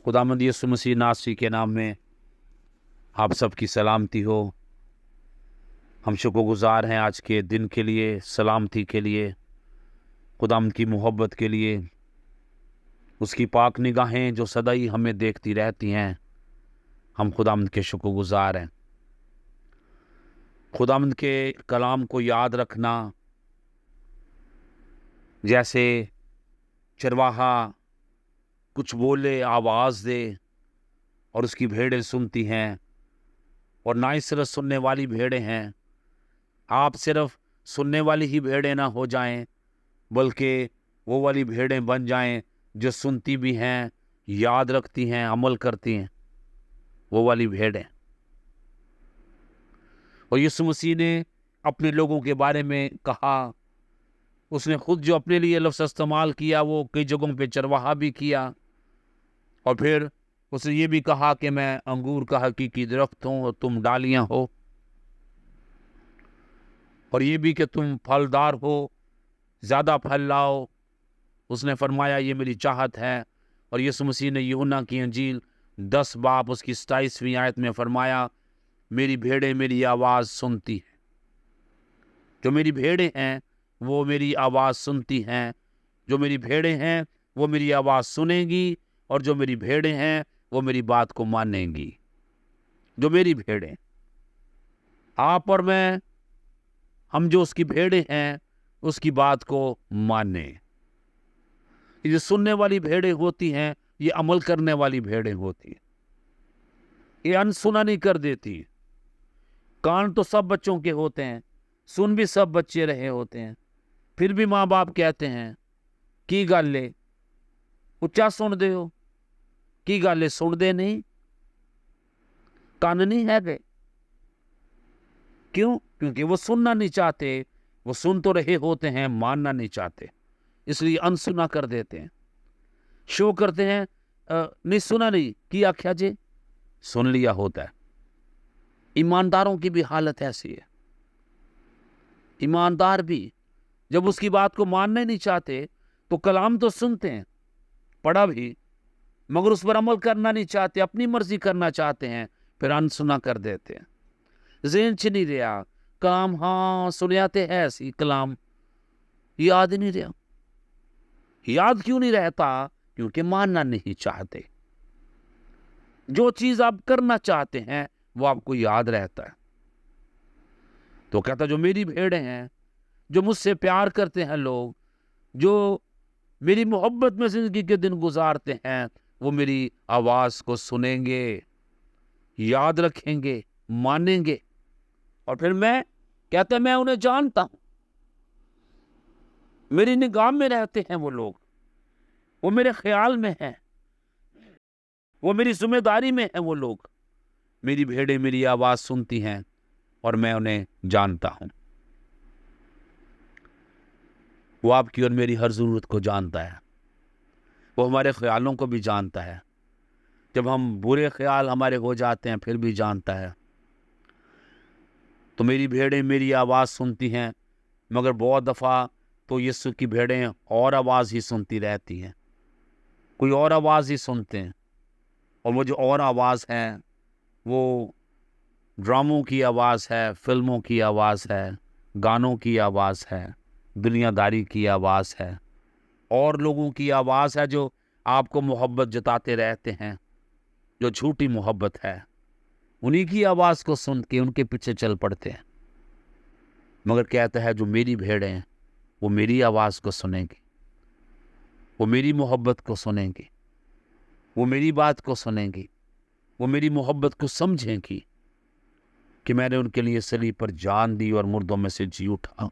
खुदावंद यीशु मसीह नासरी के नाम में आप सबकी सलामती हो। हम शुक्रगुजार हैं आज के दिन के लिए, सलामती के लिए, खुदावंद की मोहब्बत के लिए, उसकी पाक निगाहें जो सदा ही हमें देखती रहती हैं। हम खुदावंद के शुक्रगुजार हैं। खुदावंद के कलाम को याद रखना, जैसे चरवाहा कुछ बोले, आवाज़ दे और उसकी भेड़ें सुनती हैं, और ना ही सिर्फ सुनने वाली भेड़ें हैं। आप सिर्फ सुनने वाली ही भेड़ें ना हो जाएं, बल्कि वो वाली भेड़ें बन जाएं जो सुनती भी हैं, याद रखती हैं, अमल करती हैं, वो वाली भेड़ें। और यीशु मसीह ने अपने लोगों के बारे में कहा, उसने खुद जो अपने लिए लफ्ज़ इस्तेमाल किया वो कई जगहों पे चरवाहा भी किया, और फिर उसने ये भी कहा कि मैं अंगूर का हकीकी दरख्त हूँ और तुम डालियाँ हो, और ये भी कि तुम फलदार हो, ज़्यादा फल लाओ। उसने फरमाया ये मेरी चाहत है। और यीशु मसीह ने यूहन्ना की अंजील 10 बाब उसकी 27वीं आयत में फरमाया, मेरी भेड़ें मेरी आवाज़ सुनती हैं। जो मेरी भेड़ें हैं वो मेरी आवाज़ सुनती हैं। जो मेरी भेड़ें हैं वो मेरी आवाज़ सुनेंगी, और जो मेरी भेड़ें हैं वो मेरी बात को मानेंगी। जो मेरी भेड़ें, आप और मैं, हम जो उसकी भेड़ें हैं उसकी बात को माने। ये सुनने वाली भेड़ें होती हैं, ये अमल करने वाली भेड़ें होती हैं। ये अनसुना नहीं कर देती। कान तो सब बच्चों के होते हैं, सुन भी सब बच्चे रहे होते हैं, फिर भी माँ बाप कहते हैं की गल है उच्चा सुन दे हो, की गल है सुन दे नहीं, कान नहीं है गए। क्यों? क्योंकि वो सुनना नहीं चाहते। वो सुन तो रहे होते हैं, मानना नहीं चाहते, इसलिए अनसुना कर देते हैं। शो करते हैं नहीं सुना नहीं, की आख्या जे, सुन लिया होता है। ईमानदारों की भी हालत ऐसी है। ईमानदार भी जब उसकी बात को मानना नहीं चाहते तो कलाम तो सुनते हैं, पढ़ा भी, मगर उस पर अमल करना नहीं चाहते, अपनी मर्जी करना चाहते हैं, फिर अनसुना कर देते हैं। ज़हन च नहीं रहा कलाम, हाँ सुनिया तो है सी कलाम, याद नहीं रहा। याद क्यों नहीं रहता? क्योंकि मानना नहीं चाहते। जो चीज आप करना चाहते हैं वो आपको याद रहता है। तो कहता जो मेरी भेड़ें हैं, जो मुझसे प्यार करते हैं लोग, जो मेरी मोहब्बत में जिंदगी के दिन गुजारते हैं, वो मेरी आवाज को सुनेंगे, याद रखेंगे, मानेंगे। और फिर मैं कहता मैं उन्हें जानता हूं। मेरी निगाह में रहते हैं वो लोग, वो मेरे ख्याल में हैं, वो मेरी जिम्मेदारी में है। वो लोग, मेरी भेड़ें मेरी आवाज सुनती हैं और मैं उन्हें जानता हूं। वो आपकी और मेरी हर जरूरत को जानता है। वो हमारे ख्यालों को भी जानता है। जब हम बुरे ख्याल हमारे हो जाते हैं फिर भी जानता है। तो मेरी भेड़ें मेरी आवाज सुनती हैं, मगर बहुत दफा तो यीशु की भेड़ें और आवाज ही सुनती रहती हैं, कोई और आवाज ही सुनते हैं। और वो जो और आवाज है वो ड्रामों की आवाज़ है, फिल्मों की आवाज़ है, गानों की आवाज़ है, दुनियादारी की आवाज़ है, और लोगों की आवाज़ है जो आपको मोहब्बत जताते रहते हैं, जो झूठी मोहब्बत है। उन्हीं की आवाज़ को सुन के उनके पीछे चल पड़ते हैं। मगर कहता है जो मेरी भेड़ें हैं वो मेरी आवाज़ को सुनेंगी, वो मेरी मोहब्बत को सुनेंगी, वो मेरी बात को सुनेंगी, वो मेरी मोहब्बत को समझेंगी कि मैंने उनके लिए सलीब पर जान दी और मुर्दों में से जी उठा।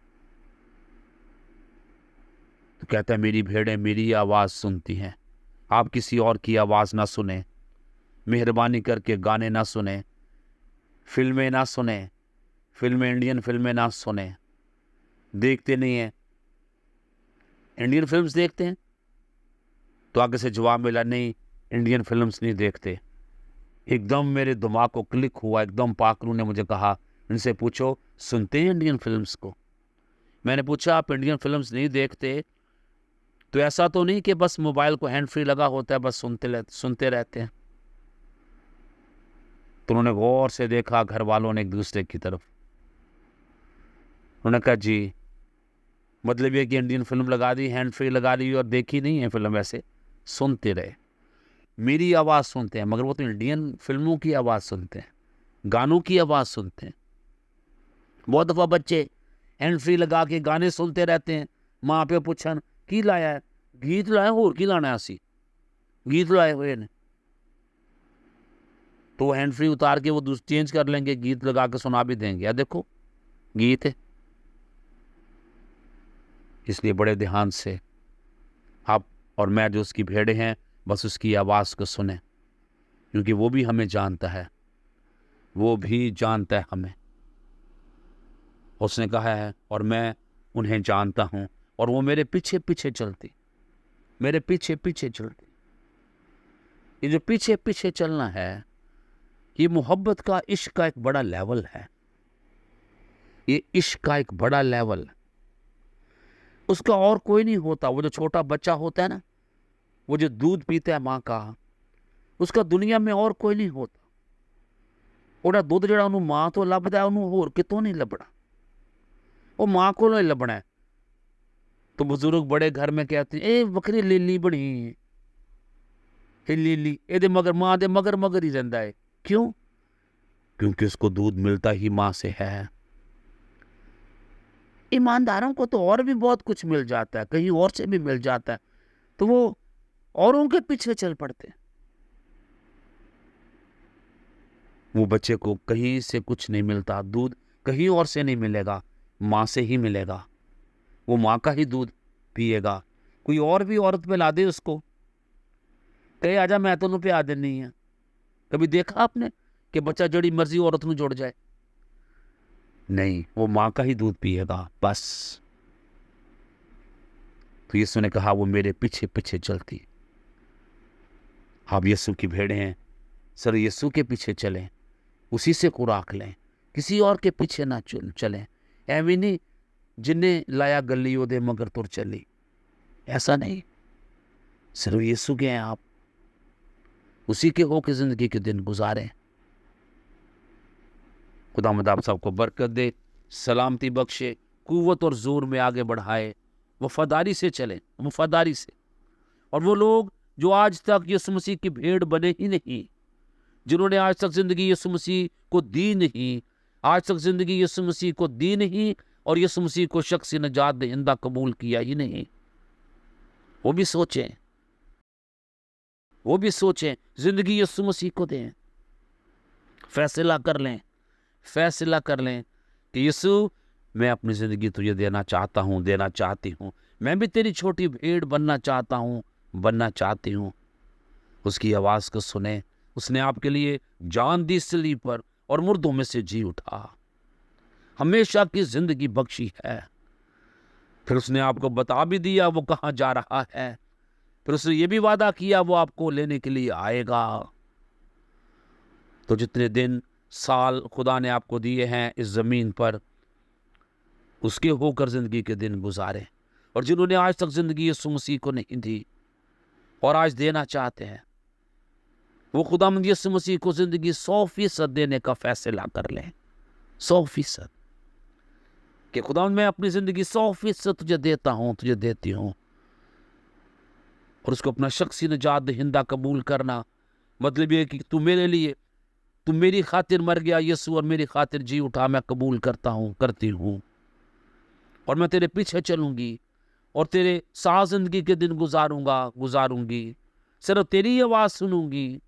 तो कहता है मेरी भेड़ें मेरी आवाज़ सुनती हैं। आप किसी और की आवाज़ ना सुने, मेहरबानी करके गाने ना सुने, फिल्में ना सुने, इंडियन फिल्में ना सुने। देखते नहीं हैं? इंडियन फिल्म्स देखते हैं? तो आगे से जवाब मिला नहीं, इंडियन फिल्म्स नहीं देखते। एकदम मेरे दिमाग को क्लिक हुआ, एकदम पाकरू ने मुझे कहा इनसे पूछो सुनते हैं इंडियन फिल्म्स को। मैंने पूछा आप इंडियन फिल्म्स नहीं देखते तो ऐसा तो नहीं कि बस मोबाइल को हैंड फ्री लगा होता है, बस सुनते रहते हैं। तो उन्होंने गौर से देखा, घर वालों ने एक दूसरे की तरफ। उन्होंने कहा जी, मतलब ये कि इंडियन फिल्म लगा दी, हैंड फ्री लगा दी और देखी नहीं है फिल्म, ऐसे सुनते रहे, मेरी आवाज़ सुनते हैं, मगर वो तो इंडियन फिल्मों की आवाज़ सुनते हैं, गानों की आवाज़ सुनते हैं। बहुत दफ़ा बच्चे हैंड फ्री लगा के गाने सुनते रहते हैं, माँ पे पूछन की लाया है, गीत लाया, होर की लाना असी गीत लाए हुए ने, तो हैंड फ्री उतार के वो चेंज कर लेंगे, गीत लगा के सुना भी देंगे, या देखो गीत है। इसलिए बड़े ध्यान से आप और मैं जो उसकी भेड़े हैं, बस उसकी आवाज़ को सुने, क्योंकि वो भी हमें जानता है, वो भी जानता है हमें। उसने कहा है और मैं उन्हें जानता हूँ, और वो मेरे पीछे पीछे चलती, मेरे पीछे पीछे चलती। ये जो पीछे पीछे चलना है, ये मोहब्बत का, इश्क का एक बड़ा लेवल है। ये इश्क का एक बड़ा लेवल, उसका और कोई नहीं होता। वो जो छोटा बच्चा होता है ना, वो जो दूध पीता है माँ का, उसका दुनिया में और कोई नहीं होता। ਉਹਦਾ ਦੁੱਧ ਜਿਹੜਾ ਉਹਨੂੰ ਮਾਂ ਤੋਂ ਲੱਭਦਾ, ਉਹਨੂੰ ਹੋਰ ਕਿਤੋਂ ਨਹੀਂ ਲੱਭਣਾ, ਉਹ ਮਾਂ ਕੋਲੋਂ ਹੀ ਲੱਭਣਾ है। तो बुजुर्ग बड़े घर में कहते हैं, ए बकरी लीली बनी है, लीली ए मगर माँ दे मगर मगर ही रहता है। क्यों? क्योंकि उसको दूध मिलता ही माँ से है। ईमानदारों को तो और भी बहुत कुछ मिल जाता है, कहीं और से भी मिल जाता है, तो वो औरों के पीछे चल पड़ते हैं। वो बच्चे को कहीं से कुछ नहीं मिलता, दूध कहीं और से नहीं मिलेगा, माँ से ही मिलेगा। वो माँ का ही दूध पिएगा। कोई और भी औरत पिला दे उसको, कहे आजा मैं तो प्या देनी है। कभी देखा आपने कि बच्चा जड़ी मर्जी औरत में जुड़ जाए? नहीं, वो माँ का ही दूध पिएगा बस। तो यीशु ने कहा वो मेरे पीछे पीछे चलती। आप यीशु की भेड़े हैं, सर यीशु के पीछे चलें, उसी से खुराक लें, किसी और के पीछे ना चलें। एवं नहीं जिन्हें लाया गली ओदे मगर तुर चली, ऐसा नहीं। सिर्फ यीशु के हैं आप, उसी के हो के जिंदगी के दिन गुजारें। खुदावंद आप सबको बरकत दे, सलामती बख्शे, कुव्वत और जोर में आगे बढ़ाए, वफादारी से चलें, वफादारी से। और वो लोग जो आज तक यीशु मसीह की भेड़ बने ही नहीं, जिन्होंने आज तक जिंदगी यीशु मसीह को दी नहीं, आज तक जिंदगी यीशु मसीह को दी नहीं और यीशु मसीह को शख्सी नजात दहिंदा कबूल किया ही नहीं, वो भी सोचें, वो भी सोचें, जिंदगी यीशु मसीह को दें। फैसला कर लें, फैसला कर लें कि यीशु मैं अपनी ज़िंदगी तुझे देना चाहता हूँ, देना चाहती हूँ। मैं भी तेरी छोटी भेड़ बनना चाहता हूँ, बनना चाहती हूँ। उसकी आवाज़ को सुने। उसने आपके लिए जान दी सलीब पर और मुर्दों में से जी उठा, हमेशा की ज़िंदगी बख्शी है। फिर उसने आपको बता भी दिया वो कहाँ जा रहा है। फिर उसने ये भी वादा किया वो आपको लेने के लिए आएगा। तो जितने दिन साल खुदा ने आपको दिए हैं इस ज़मीन पर, उसके होकर ज़िंदगी के दिन गुजारें। और जिन्होंने आज तक ज़िंदगी यीशु मसीह को नहीं दी और आज देना चाहते हैं, वो खुदावंद यीशु मसीह को ज़िंदगी 100% देने का फैसला कर लें। 100% कि खुदावंद मैं अपनी ज़िंदगी 100% तुझे देता हूँ, तुझे देती हूँ। और उसको अपना शख्सी निजात दहिंदा कबूल करना मतलब ये कि तू मेरे लिए, तू मेरी खातिर मर गया यीशु और मेरी खातिर जी उठा, मैं कबूल करता हूँ, करती हूँ। और मैं तेरे पीछे चलूँगी और तेरे साथ ज़िंदगी के दिन गुजारूँगी। सिर्फ तेरी आवाज़ सुनूँगी।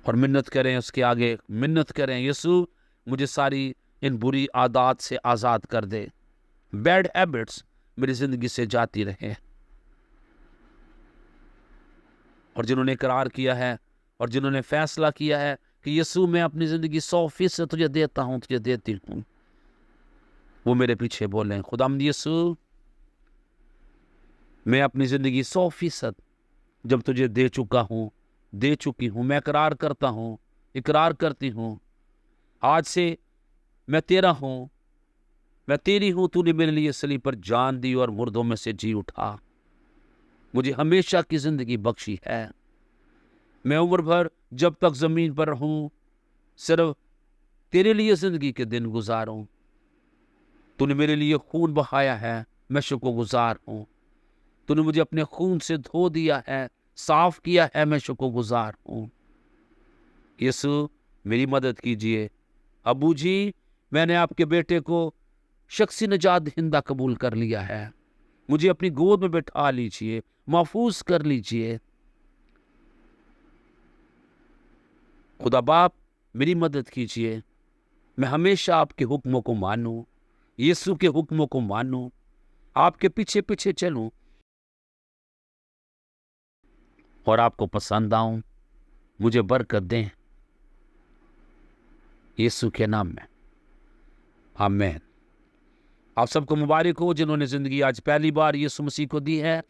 और मिन्नत करें उसके आगे, मिन्नत करें, यीशु मुझे सारी इन बुरी आदत से आज़ाद कर दे, बैड हैबिट्स मेरी ज़िंदगी से जाती रहे। और जिन्होंने इकरार किया है और जिन्होंने फैसला किया है कि यीशु मैं अपनी ज़िंदगी 100% तुझे देता हूँ, तुझे देती हूँ, वो मेरे पीछे बोलें, खुदावंद यीशु मैं अपनी ज़िंदगी 100% जब तुझे दे चुका हूँ, दे चुकी हूँ, मैं इकरार करता हूँ, इकरार करती हूँ, आज से मैं तेरा हूँ, मैं तेरी हूं, तूने मेरे लिए सलीब पर जान दी और मुर्दों में से जी उठा, मुझे हमेशा की जिंदगी बख्शी है। मैं उम्र भर जब तक जमीन पर रहूं सिर्फ तेरे लिए जिंदगी के दिन गुजारूं। तूने मेरे लिए खून बहाया है, मैं शुक्रगुजार हूं। तूने मुझे अपने खून से धो दिया है, साफ किया है, मैं शुक्रगुजार हूं। यीशु मेरी मदद कीजिए। अबू जी, मैंने आपके बेटे को शख्सी निजात दहिंदा कबूल कर लिया है। मुझे अपनी गोद में बैठा लीजिए, महफूज कर लीजिए। खुदा बाप मेरी मदद कीजिए। मैं हमेशा आपके हुक्मों को मानूं, यीशु के हुक्मों को मानूं, आपके पीछे पीछे चलूं और आपको पसंद आऊं। मुझे बरकत दें, यीशु के नाम में, आमीन। आप सबको मुबारक हो जिन्होंने जिंदगी आज पहली बार यीशु मसीह को दी है।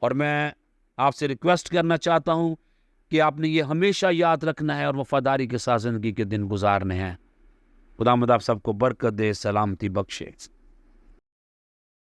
और मैं आपसे रिक्वेस्ट करना चाहता हूं कि आपने ये हमेशा याद रखना है और वफादारी के साथ जिंदगी के दिन गुजारने हैं। खुदावंद आप सबको बरकत दे, सलामती बख्शे।